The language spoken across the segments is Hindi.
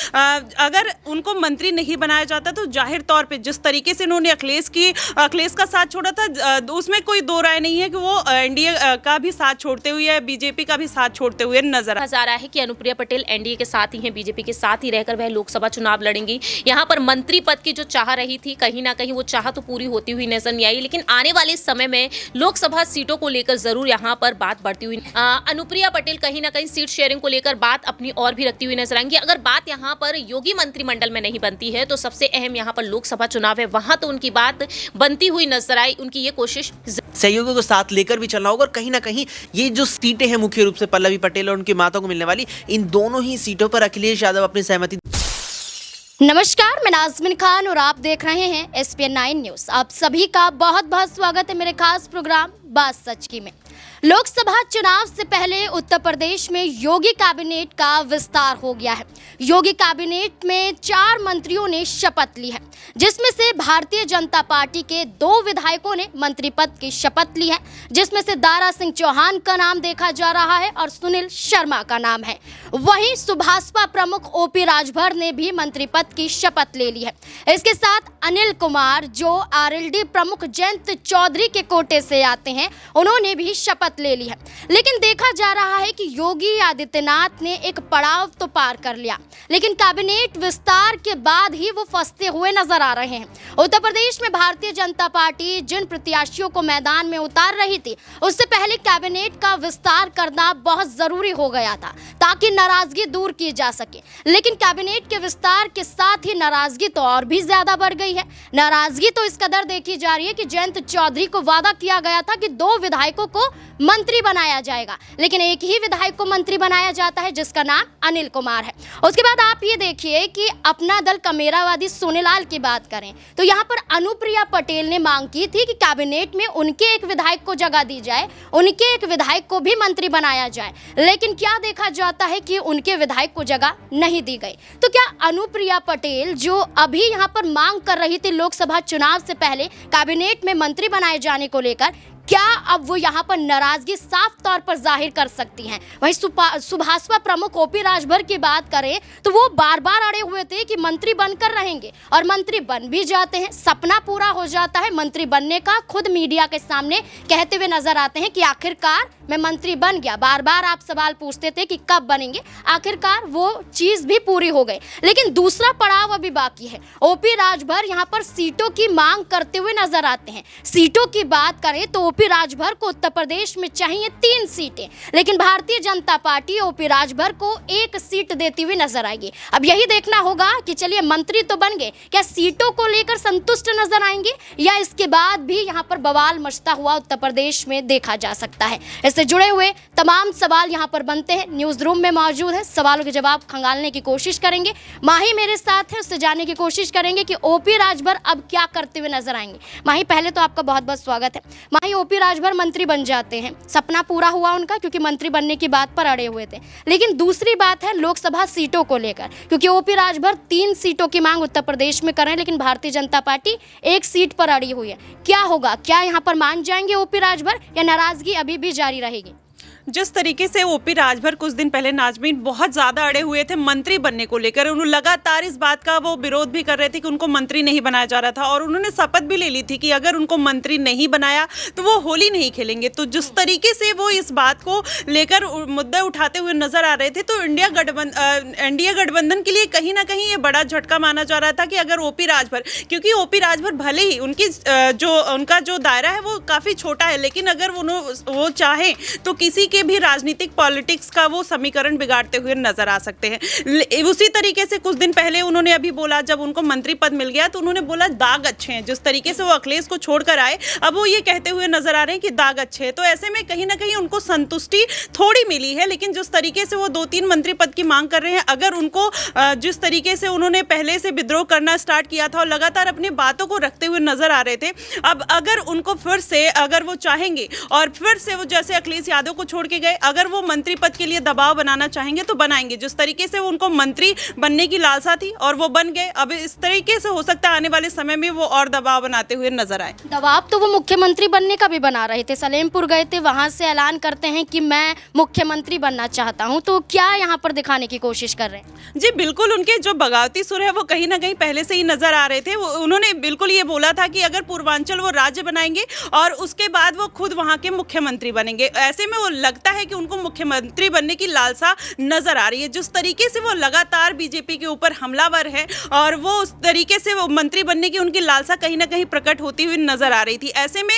अगर उनको मंत्री नहीं बनाया जाता तो जाहिर तौर पे जिस तरीके से उन्होंने अखिलेश का साथ छोड़ा था, उसमें कोई दो राय नहीं है कि वो एनडीए का भी साथ छोड़ते हुए, बीजेपी का भी साथ छोड़ते हुए नजर आ रहा है कि अनुप्रिया पटेल एनडीए के साथ ही हैं, बीजेपी के साथ ही रहकर वह लोकसभा चुनाव लड़ेंगी। यहाँ पर मंत्री पद की जो चाह रही थी, कहीं ना कहीं वो चाह तो पूरी होती हुई नजर नहीं आई, लेकिन आने वाले समय में लोकसभा सीटों को लेकर जरूर यहाँ पर बात बढ़ती हुई अनुप्रिया पटेल कहीं ना कहीं सीट शेयरिंग को लेकर बात अपनी और भी रखती हुई नजर आएंगी। अगर बात यहाँ पर योगी मंत्रिमंडल में नहीं बनती है तो सबसे अहम यहाँ पर लोकसभा चुनाव है, वहां तो उनकी बात बनती हुई नजर आई। उनकी ये कोशिश सहयोगियों को साथ लेकर भी चलना होगा और कहीं ना कहीं ये जो सीटें हैं मुख्य रूप से पल्लवी पटेल और उनकी माता को मिलने वाली, इन दोनों ही सीटों पर अखिलेश यादव अपनी सहमति। नमस्कार, मैं नाज़मीन खान और आप देख रहे हैं SPN 9 न्यूज। आप सभी का बहुत बहुत स्वागत है मेरे खास प्रोग्राम बात सच की में। लोकसभा चुनाव से पहले उत्तर प्रदेश में योगी कैबिनेट का विस्तार हो गया है। योगी कैबिनेट में 4 मंत्रियों ने शपथ ली है, जिसमें से भारतीय जनता पार्टी के 2 विधायकों ने मंत्री पद की शपथ ली है, जिसमें से दारा सिंह चौहान का नाम देखा जा रहा है और सुनील शर्मा का नाम है। वहीं सुभाषपा प्रमुख OP राजभर ने भी मंत्री पद की शपथ ले ली है। इसके साथ अनिल कुमार, जो RLD प्रमुख जयंत चौधरी के कोटे से आते हैं, उन्होंने भी शपथ ले ली है। लेकिन देखा जा रहा है कि योगी आदित्यनाथ ने एक पड़ाव तो पार कर लिया, लेकिन कैबिनेट विस्तार के बाद ही वो फंसते हुए नजर आ रहे हैं। उत्तर प्रदेश में भारतीय जनता पार्टी जिन प्रत्याशियों को मैदान में उतार रही थी, उससे पहले कैबिनेट का विस्तार करना बहुत जरूरी हो गया था ताकि नाराजगी दूर की जा सके। लेकिन कैबिनेट के विस्तार के साथ ही नाराजगी तो और भी ज्यादा बढ़ गई है। नाराजगी तो इस कदर देखी जा रही है कि जयंत चौधरी को वादा किया गया था कि 2 विधायकों को मंत्री बनाया जाएगा, लेकिन एक ही विधायक को मंत्री बनाया जाता है, जिसका नाम अनिल कुमार है। उसके बाद आप ये देखिए कि अपना दल कमेरावादी सोनेलाल की बात करें तो यहाँ पर अनुप्रिया पटेल ने मांग की थी कि कैबिनेट में उनके एक विधायक को जगह दी जाए, उनके एक विधायक को भी मंत्री बनाया जाए, लेकिन क्या देखा जाता है कि उनके विधायक को जगह नहीं दी गई। तो क्या अनुप्रिया पटेल, जो अभी यहाँ पर मांग कर रही थी लोकसभा चुनाव से पहले कैबिनेट में मंत्री बनाए जाने को लेकर, क्या अब वो यहाँ पर नाराजगी साफ तौर पर जाहिर कर सकती हैं? वहीं सुभाषपा प्रमुख OP राजभर की बात करें तो वो बार बार अड़े हुए थे कि मंत्री बनकर रहेंगे और मंत्री बन भी जाते हैं, सपना पूरा हो जाता है मंत्री बनने का। खुद मीडिया के सामने कहते हुए नजर आते हैं कि आखिरकार मैं मंत्री बन गया। बार बार आप सवाल पूछते थे कि कब बनेंगे, आखिरकार वो चीज भी पूरी हो गई। लेकिन दूसरा पड़ाव अभी बाकी है। OP राजभर यहाँ पर सीटों की मांग करते हुए नजर आते हैं। सीटों की बात करें तो OP राजभर को उत्तर प्रदेश में चाहिए 3 सीटें, लेकिन भारतीय जनता पार्टी OP राजभर को 1 सीट देती हुई नजर आएगी। अब यही देखना होगा कि चलिए मंत्री तो बन गए, क्या सीटों को लेकर संतुष्ट नजर आएंगे या इसके बाद भी यहाँ पर बवाल मचता हुआ उत्तर प्रदेश में देखा जा सकता है। इससे जुड़े हुए तमाम सवाल यहाँ पर बनते हैं। न्यूज रूम में मौजूद है, सवालों के जवाब खंगालने की कोशिश करेंगे। माही मेरे साथ है, उससे जानने की कोशिश करेंगे कि OP राजभर अब क्या करते हुए नजर आएंगे। माही, पहले तो आपका बहुत बहुत स्वागत है। माही, OP राजभर मंत्री बन जाते हैं, सपना पूरा हुआ उनका, क्योंकि मंत्री बनने की बात पर अड़े हुए थे। लेकिन दूसरी बात है लोकसभा सीटों को लेकर, क्योंकि OP राजभर 3 सीटों की मांग उत्तर प्रदेश में कर रहे हैं, लेकिन भारतीय जनता पार्टी 1 सीट पर अड़ी हुई है। क्या होगा? क्या यहाँ पर मान जाएंगे OP राजभर या नाराजगी अभी भी जारी रहेगी? जिस तरीके से OP राजभर कुछ दिन पहले नाज़मीन बहुत ज़्यादा अड़े हुए थे मंत्री बनने को लेकर, उन्होंने लगातार इस बात का वो विरोध भी कर रहे थे कि उनको मंत्री नहीं बनाया जा रहा था और उन्होंने शपथ भी ले ली थी कि अगर उनको मंत्री नहीं बनाया तो वो होली नहीं खेलेंगे। तो जिस तरीके से वो इस बात को लेकर मुद्दा उठाते हुए नजर आ रहे थे, तो एनडीए गठबंधन के लिए कहीं ना कहीं ये बड़ा झटका माना जा रहा था कि अगर OP राजभर, क्योंकि OP राजभर भले ही उनका जो दायरा है वो काफ़ी छोटा है, लेकिन अगर वो चाहे तो किसी के भी राजनीतिक पॉलिटिक्स का वो समीकरण बिगाड़ते हुए नजर आ सकते हैं। उसी तरीके से कुछ दिन पहले उन्होंने अभी बोला, जब उनको मंत्री पद मिल गया तो उन्होंने बोला दाग अच्छे हैं। जिस तरीके से वो अखिलेश को छोड़कर आए, अब वो ये कहते हुए नजर आ रहे हैं कि दाग अच्छे हैं। तो ऐसे में कहीं ना कहीं उनको संतुष्टि थोड़ी मिली है, लेकिन जिस तरीके से वो 2-3 मंत्री पद की मांग कर रहे हैं, अगर उनको जिस तरीके से उन्होंने पहले से विद्रोह करना स्टार्ट किया था और लगातार अपनी बातों को रखते हुए नजर आ रहे थे, अब अगर उनको फिर से अगर वो चाहेंगे और फिर से वो जैसे अखिलेश यादव को छोड़ के गए। अगर वो मंत्री पद के लिए दबाव बनाना चाहेंगे तो बनाएंगे। जिस तरीके से उनको मंत्री बनने की लालसा थी और वो बन गए, अब इस तरीके से हो सकता है आने वाले समय में वो और दबाव बनाते हुए नजर आए। दबाव तो वो मुख्यमंत्री बनने का भी बना रहे थे, सलेमपुर गए थे, वहां से ऐलान करते हैं कि मैं मुख्यमंत्री बनना चाहता हूं। तो क्या यहाँ पर दिखाने की कोशिश कर रहे हैं? जी बिल्कुल, उनके जो बगावती सुर है वो कहीं ना कहीं पहले से ही नजर आ रहे थे। उन्होंने बिल्कुल ये बोला था कि अगर पूर्वांचल वो राज्य बनाएंगे और उसके बाद वो खुद वहाँ के मुख्यमंत्री बनेंगे। ऐसे में वो लगता है कि उनको मुख्यमंत्री बनने की लालसा नजर आ रही है। जिस तरीके से वो लगातार बीजेपी के ऊपर हमलावर है और वो उस तरीके से वो मंत्री बनने की उनकी लालसा कहीं ना कहीं प्रकट होती हुई नजर आ रही थी। ऐसे में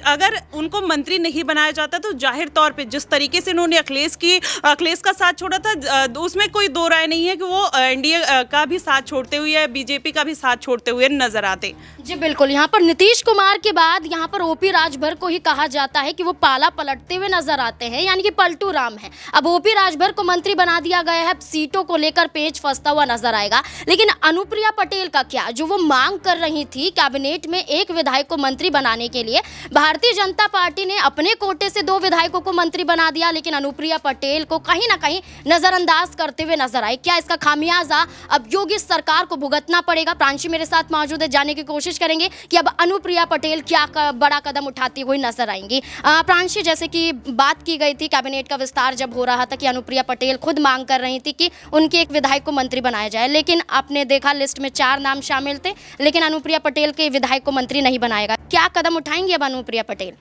अगर उनको मंत्री नहीं बनाया जाता तो जाहिर तौर पे जिस तरीके से उन्होंने अखिलेश का साथ छोड़ा था, उसमें कोई दो राय नहीं है कि वो एनडीए का भी साथ छोड़ते हुए या बीजेपी का भी साथ छोड़ते हुए नजर आते। जी बिल्कुल, यहाँ पर नीतीश कुमार के बाद यहाँ पर ओपी राजभर को ही कहा जाता है कि वो पाला पलटते हुए नजर आते हैं, यानी कि पलटू राम है। अब ओपी राजभर को मंत्री बना दिया गया है, सीटों को लेकर पेच फंसता हुआ नजर आएगा। लेकिन अनुप्रिया पटेल का क्या, जो वो मांग कर रही थी कैबिनेट में एक विधायक को मंत्री बनाने के लिए, भारतीय जनता पार्टी ने अपने कोटे से 2 विधायकों को मंत्री बना दिया, लेकिन अनुप्रिया पटेल को कहीं ना कहीं नजरअंदाज करते हुए नजर आए। क्या इसका खामियाजा अब योगी सरकार को भुगतना पड़ेगा? प्रांशी मेरे साथ मौजूद है, जानने की कोशिश करेंगे कि अब अनुप्रिया पटेल क्या बड़ा कदम उठाती हुई नजर आएंगी। प्रांशी, जैसे कि बात की गई थी कैबिनेट का विस्तार जब हो रहा था कि अनुप्रिया पटेल खुद मांग कर रही थी कि उनके एक विधायक को मंत्री बनाया जाए, लेकिन आपने देखा लिस्ट में 4 नाम शामिल थे, लेकिन अनुप्रिया पटेल के विधायक को मंत्री नहीं बनाएगा। क्या कदम उठाएंगी अब अनुप्रिया पटेल?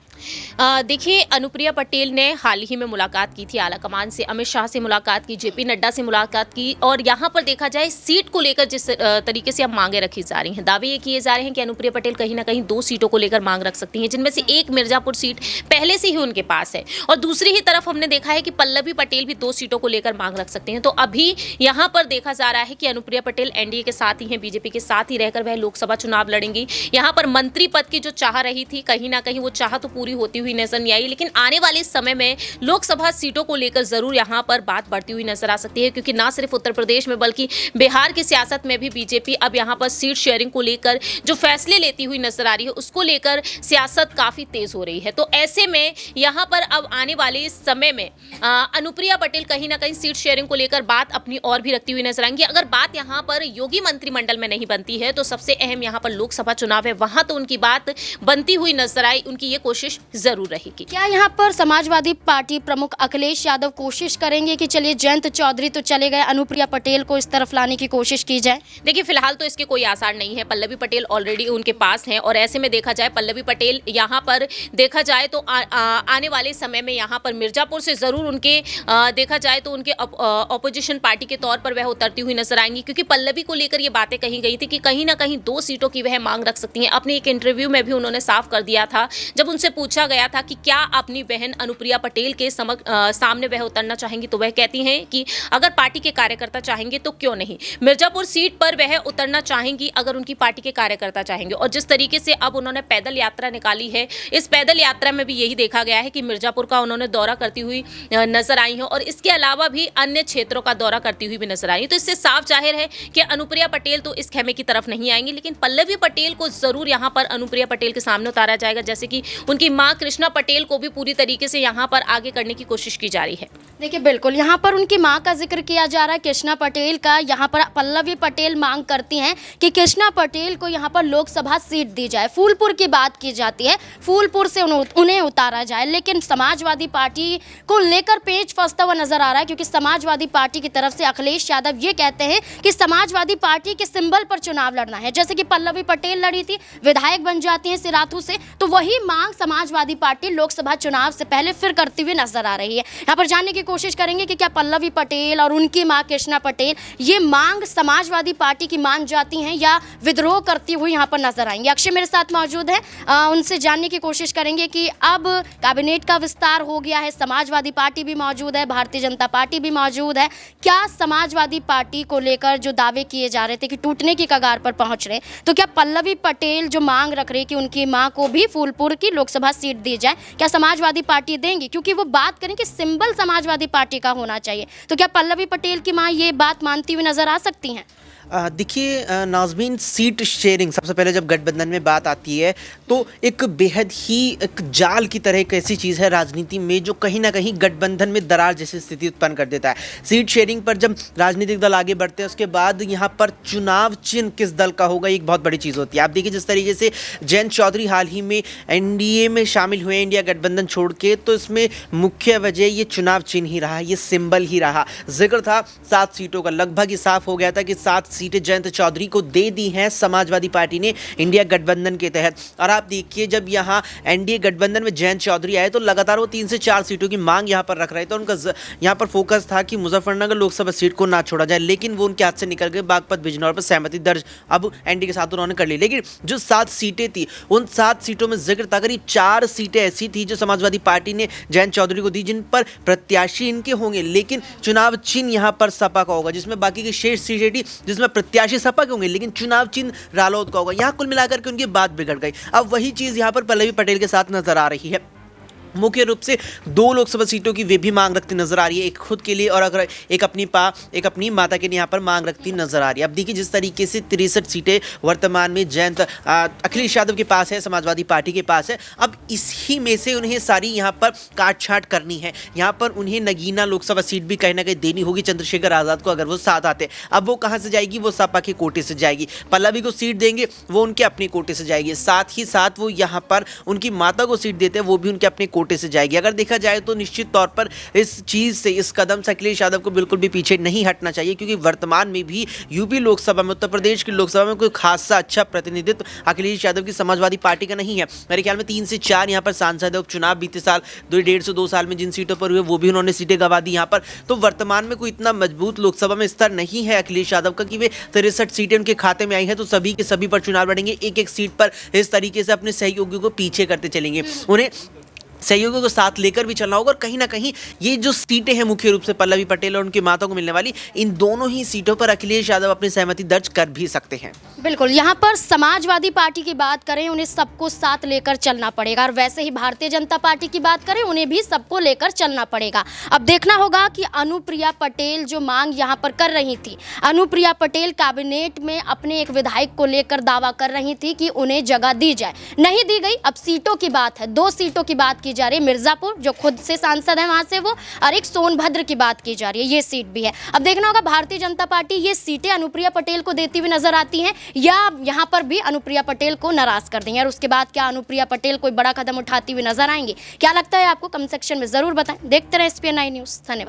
देखिए, अनुप्रिया पटेल ने हाल ही में मुलाकात की थी आलाकमान से, अमित शाह से मुलाकात की, जेपी नड्डा से मुलाकात की, और यहाँ पर देखा जाए सीट को लेकर जिस तरीके से अब मांगे रखी जा रही हैं, दावे ये किए जा रहे हैं कि अनुप्रिया पटेल कहीं ना कहीं 2 सीटों को लेकर मांग रख सकती हैं, जिनमें से एक मिर्जापुर सीट पहले से ही उनके पास है, और दूसरी ही तरफ हमने देखा है कि पल्लवी पटेल भी 2 सीटों को लेकर मांग रख सकते हैं। तो अभी यहाँ पर देखा जा रहा है कि अनुप्रिया पटेल एनडीए के साथ ही हैं, बीजेपी के साथ ही रहकर वह लोकसभा चुनाव लड़ेंगी। यहाँ पर मंत्री पद की जो चाह रही थी, कहीं ना कहीं वो चाह तो पूरी होती हुई नजर नहीं आई, लेकिन आने वाले समय में लोकसभा सीटों को लेकर जरूर यहाँ पर बात बढ़ती हुई नजर आ सकती है, क्योंकि ना सिर्फ उत्तर प्रदेश में बल्कि बिहार की सियासत में भी बीजेपी अब यहाँ पर सीट शेयरिंग को लेकर जो फैसले लेती हुई नजर आ रही है, उसको लेकर सियासत काफी तेज हो रही है। तो ऐसे में यहाँ पर अब आने वाले समय में अनुप्रिया पटेल कहीं ना कहीं सीट शेयरिंग को लेकर बात अपनी और भी रखती हुई नजर आएंगी। अगर बात यहाँ पर योगी मंत्रिमंडल में नहीं बनती है तो सबसे अहम यहाँ पर लोकसभा चुनाव है, वहां तो उनकी बात बनती हुई नजर आई, उनकी ये कोशिश जरूर रहेगी। क्या यहाँ पर समाजवादी पार्टी प्रमुख अखिलेश यादव कोशिश करेंगे कि चलिए जयंत चौधरी तो चले गए, अनुप्रिया पटेल को इस तरफ लाने की कोशिश की जाए? देखिए, फिलहाल तो इसके कोई आसार नहीं है। पल्लवी पटेल ऑलरेडी उनके पास हैं, और ऐसे में देखा जाए पल्लवी पटेल यहाँ पर देखा जाए तो आने वाले समय में यहाँ पर मिर्जापुर से जरूर उनके देखा जाए तो उनके ऑपोजिशन पार्टी के तौर पर वह उतरती हुई नजर आएंगी, क्योंकि पल्लवी को लेकर ये बातें कही गई थी कि कहीं ना कहीं 2 सीटों की वह मांग रख सकती हैं। अपने एक इंटरव्यू में भी उन्होंने साफ कर दिया था, जब उनसे पूछा गया था कि क्या अपनी बहन अनुप्रिया पटेल के सामने वह उतरना चाहेंगी, तो वह कहती हैं कि अगर पार्टी के कार्यकर्ता चाहेंगे तो क्यों नहीं, मिर्जापुर सीट पर वह उतरना चाहेंगी अगर उनकी पार्टी के कार्यकर्ता चाहेंगे। और जिस तरीके से अब उन्होंने पैदल यात्रा निकाली है, इस पैदल यात्रा में भी यही देखा गया है कि मिर्जापुर का उन्होंने दौरा करती हुई नजर आई है, और इसके अलावा भी अन्य क्षेत्रों का दौरा करती हुई भी नजर आई है। तो इससे साफ जाहिर है कि अनुप्रिया पटेल तो इस खेमे की तरफ नहीं आएंगी, लेकिन पल्लवी पटेल को जरूर यहाँ पर अनुप्रिया पटेल के सामने उतारा जाएगा, जैसे कि उनकी मां कृष्णा पटेल को भी पूरी तरीके से यहाँ पर आगे करने की कोशिश की जा रही है। देखिए, बिल्कुल यहाँ पर उनकी मां का जिक्र किया जा रहा है, कृष्णा पटेल का। यहाँ पर पल्लवी पटेल मांग करती हैं कि कृष्णा पटेल को यहाँ पर लोकसभा सीट दी जाए। फूलपुर की बात की जाती है, फूलपुर से उन्हें उतारा जाए, लेकिन समाजवादी पार्टी को लेकर पेच फंसता हुआ नजर आ रहा है, क्योंकि समाजवादी पार्टी की तरफ से अखिलेश यादव ये कहते हैं कि समाजवादी पार्टी के सिंबल पर चुनाव लड़ना है। जैसे कि पल्लवी पटेल लड़ी थी, विधायक बन जाती हैं सिराथू से, तो वही मांग समाजवादी पार्टी लोकसभा चुनाव से पहले फिर करती हुई नजर आ रही है। यहाँ पर जानने की कोशिश करेंगे कि क्या पल्लवी पटेल और उनकी मां कृष्णा पटेल ये मांग समाजवादी पार्टी की मान जाती हैं या विद्रोह करती हुई यहाँ पर नजर आएंगे। अक्षय मेरे साथ मौजूद है, उनसे जानने की कोशिश करेंगे कि अब कैबिनेट का विस्तार हो गया है, समाजवादी पार्टी भी मौजूद है, भारतीय जनता पार्टी भी मौजूद है। क्या समाजवादी पार्टी को लेकर जो दावे किए जा रहे थे कि टूटने की कगार पर पहुंच रहे, तो क्या पल्लवी पटेल जो मांग रख रही कि उनकी मां को भी फूलपुर की लोकसभा सीट दी जाए, क्या समाजवादी पार्टी देंगी? क्योंकि वो बात करें कि सिंबल समाजवादी पार्टी का होना चाहिए, तो क्या पल्लवी पटेल की मां ये बात मानती हुई नजर आ सकती हैं? देखिए नाज़मीन, सीट शेयरिंग सबसे पहले जब गठबंधन में बात आती है तो एक बेहद ही एक जाल की तरह एक ऐसी चीज़ है राजनीति में जो कहीं ना कहीं गठबंधन में दरार जैसी स्थिति उत्पन्न कर देता है। सीट शेयरिंग पर जब राजनीतिक दल आगे बढ़ते हैं उसके बाद यहाँ पर चुनाव चिन्ह किस दल का होगा एक बहुत बड़ी चीज़ होती है। आप देखिए जिस तरीके से जयंत चौधरी हाल ही में एनडीए में शामिल हुए, इंडिया गठबंधन छोड़ के, तो इसमें मुख्य वजह ये चुनाव चिन्ह ही रहा, ये सिंबल ही रहा। जिक्र था 7 सीटों का, लगभग ये साफ हो गया था कि 7 सीटें जयंत चौधरी को दे दी हैं समाजवादी पार्टी ने इंडिया गठबंधन के तहत। और आप देखिए जब यहाँ एनडीए गठबंधन में जयंत चौधरी आए तो लगातार वो 3 से 4 सीटों की मांग यहाँ पर रख रहे थे। उनका यहाँ पर फोकस था कि मुजफ्फरनगर लोकसभा सीट को ना छोड़ा जाए, लेकिन वो उनके हाथ से निकल गए। बागपत बिजनौर पर सहमति दर्ज अब एनडीए के साथ उन्होंने कर ली। लेकिन जो 7 सीटें थी उन 7 सीटों में जिक्र था करीब 4 सीटें ऐसी थी जो समाजवादी पार्टी ने जयंत चौधरी को दी, जिन पर प्रत्याशी इनके होंगे लेकिन चुनाव चिन्ह यहाँ पर सपा का होगा, जिसमें बाकी की शेष सीटें थी जिसमें प्रत्याशी सपा के होंगे लेकिन चुनाव चिन्ह रालोद का होगा। यहाँ कुल मिलाकर के उनकी बात बिगड़ गई। अब वही चीज़ यहाँ पर पल्लवी पटेल के साथ नजर आ रही है। मुख्य रूप से 2 लोकसभा सीटों की वे भी मांग रखती नजर आ रही है, एक खुद के लिए और अगर एक अपनी माता के लिए यहाँ पर मांग रखती नजर आ रही है। अब देखिए जिस तरीके से 63 सीटें वर्तमान में जयंत अखिलेश यादव के पास है, समाजवादी पार्टी के पास है, अब इसी में से उन्हें सारी यहाँ पर काट छाट करनी है। यहाँ पर उन्हें नगीना लोकसभा सीट भी कहीं ना कहीं देनी होगी चंद्रशेखर आज़ाद को, अगर वो साथ आते। अब वो कहाँ से जाएगी? वो सपा के कोटे से जाएगी। पल्लवी को सीट देंगे वो उनके अपने कोटे से जाएगी, साथ ही साथ वो यहाँ पर उनकी माता को सीट देते हैं वो भी उनके अपने कोटे से जाएगी। अगर देखा जाए तो निश्चित तौर पर इस चीज से, इस कदम से अखिलेश यादव को बिल्कुल भी पीछे नहीं हटना चाहिए, क्योंकि वर्तमान में भी यूपी लोकसभा में, उत्तर प्रदेश की लोकसभा में कोई खासा अच्छा प्रतिनिधित्व अखिलेश यादव की समाजवादी पार्टी का नहीं है। मेरे ख्याल में 3 से 4 यहाँ पर सांसद है। उपचुनाव बीते साल 1.5 से 2 साल में जिन सीटों पर हुए वो भी उन्होंने सीटें गंवा दी यहाँ पर। तो वर्तमान में कोई इतना मजबूत लोकसभा में स्तर नहीं है अखिलेश यादव का कि वे 63 सीटें उनके खाते में आई हैं तो सभी के सभी पर चुनाव लड़ेंगे, एक एक सीट पर इस तरीके से अपने सहयोगियों को पीछे करते चलेंगे। उन्हें सहयोगियों को साथ लेकर भी चलना होगा और कहीं ना कहीं ये जो सीटें हैं मुख्य रूप से पल्लवी पटेल और उनकी माता को मिलने वाली, इन दोनों ही सीटों पर अखिलेश यादव अपनी सहमति दर्ज कर भी सकते हैं। बिल्कुल, यहाँ पर समाजवादी पार्टी की बात करें उन्हें सबको साथ लेकर चलना पड़ेगा, और वैसे ही भारतीय जनता पार्टी की बात करें उन्हें भी सबको लेकर चलना पड़ेगा। अब देखना होगा कि अनुप्रिया पटेल जो मांग यहाँ पर कर रही थी, अनुप्रिया पटेल कैबिनेट में अपने एक विधायक को लेकर दावा कर रही थी कि उन्हें जगह दी जाए, नहीं दी गई। अब सीटों की बात है, 2 सीटों की बात की जा रही है, मिर्जापुर जो खुद से सांसद है वहां से वो, और एक सोनभद्र की बात की जा रही है, ये सीट भी है। अब देखना होगा भारतीय जनता पार्टी ये सीटें अनुप्रिया पटेल को देती हुई नजर आती हैं या यहां पर भी अनुप्रिया पटेल को नाराज कर देंगे, और उसके बाद क्या अनुप्रिया पटेल कोई बड़ा कदम उठाती हुई नजर आएंगी? क्या लगता है आपको? कमेंट सेक्शन में जरूर बताएं। देखते रहें SPN9 न्यूज़। धन्यवाद।